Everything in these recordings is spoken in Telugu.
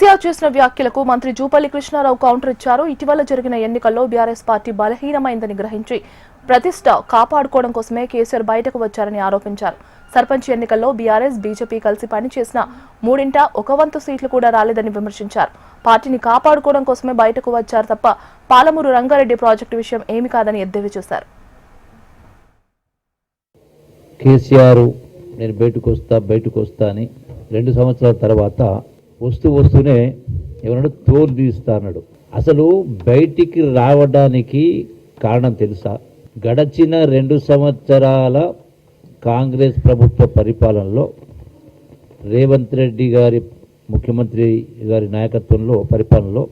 కేసీఆర్ చేసిన వ్యాఖ్యలకు మంత్రి జూపల్లి కృష్ణారావు కౌంటర్ ఇచ్చారు. ఇటీవల జరిగిన ఎన్నికల్లో బీఆర్ఎస్ పార్టీ బలహీనమైందని గ్రహించి ప్రతిష్ట కాపాడుకోవడం కోసమే కేసీఆర్ బయటకు వచ్చారని ఆరోపించారు. సర్పంచ్ ఎన్నికల్లో బీఆర్ఎస్ బీజేపీ కలిసి పనిచేసిన 1/3 సీట్లు కూడా రాలేదని విమర్శించారు. పార్టీని కాపాడుకోవడం కోసమే బయటకు వచ్చారు తప్ప పాలమూరు రంగారెడ్డి ప్రాజెక్టు విషయం ఏమీ కాదని ఎద్దేవా చేశారు. కేసీఆర్ నేను బయటకు వస్తా అని 2 సంవత్సరాల తర్వాత వస్తూనే ఎవరన్నా తోలు తీస్తా అన్నాడు. అసలు బయటికి రావడానికి కారణం తెలుసా? గడచిన 2 సంవత్సరాల కాంగ్రెస్ ప్రభుత్వ పరిపాలనలో రేవంత్ రెడ్డి గారి ముఖ్యమంత్రి గారి నాయకత్వంలో పరిపాలనలో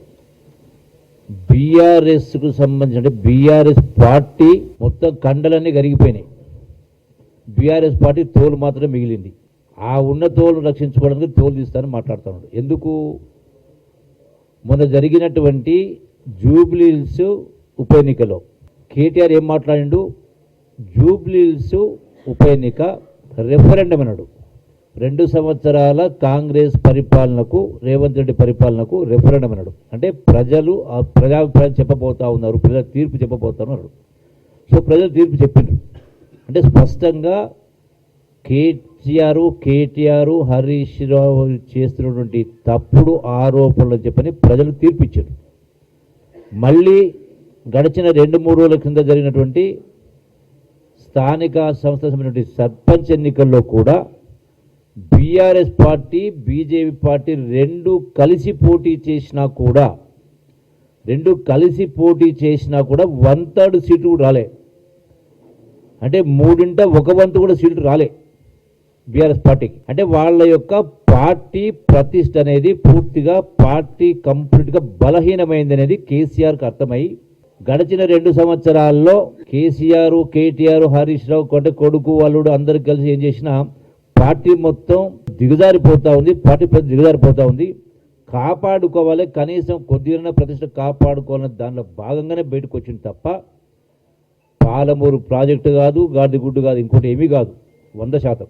బీఆర్ఎస్కు సంబంధించిన బీఆర్ఎస్ పార్టీ మొత్తం కండలన్నీ కరిగిపోయినాయి. బీఆర్ఎస్ పార్టీ తోలు మాత్రమే మిగిలింది. ఆ ఉన్న తోలు రక్షించుకోవడానికి తోలు తీస్తానని మాట్లాడుతున్నాడు. ఎందుకు? మొన్న జరిగినటువంటి జూబ్లీహిల్స్ ఉప ఎన్నికలో కేటీఆర్ ఏం మాట్లాడిండు? జూబ్లీహిల్స్ ఉప ఎన్నిక రెఫరెండం అన్నాడు. 2 సంవత్సరాల కాంగ్రెస్ పరిపాలనకు రేవంత్ రెడ్డి పరిపాలనకు రెఫరెండం అన్నాడు. అంటే ప్రజలు ప్రజాభిప్రాయం చెప్పబోతా ఉన్నారు, ప్రజల తీర్పు చెప్పబోతా ఉన్నారు. సో ప్రజలు తీర్పు చెప్పిండ్రు. అంటే స్పష్టంగా కేటీఆర్ హరీష్ రావు చేస్తున్నటువంటి తప్పుడు ఆరోపణలు చెప్పని ప్రజలు తీర్పిచ్చారు. మళ్ళీ గడిచిన 2-3 రోజుల కింద జరిగినటువంటి స్థానిక సంస్థల సంబంధించిన సర్పంచ్ ఎన్నికల్లో కూడా బీఆర్ఎస్ పార్టీ బీజేపీ పార్టీ రెండు కలిసి పోటీ చేసినా కూడా 1/3 సీట్లు రాలే. అంటే 1/3 కూడా సీట్లు రాలే బీఆర్ఎస్ పార్టీకి. అంటే వాళ్ళ యొక్క పార్టీ ప్రతిష్ట అనేది పూర్తిగా పార్టీ కంప్లీట్గా బలహీనమైంది అనేది కేసీఆర్కి అర్థమై గడిచిన 2 సంవత్సరాల్లో కేటీఆర్ హరీష్ రావు కొడుకు అల్లుడు అందరు కలిసి ఏం చేసినా పార్టీ మొత్తం దిగజారిపోతా ఉంది. పార్టీ దిగజారిపోతా ఉంది. కాపాడుకోవాలి, కనీసం కొద్దిగా ప్రతిష్ట కాపాడుకోవాలని దానిలో భాగంగానే బయటకు వచ్చింది తప్ప పాలమూరు ప్రాజెక్టు కాదు, గాడిగుడ్డు కాదు, ఇంకోటి ఏమీ కాదు. 100%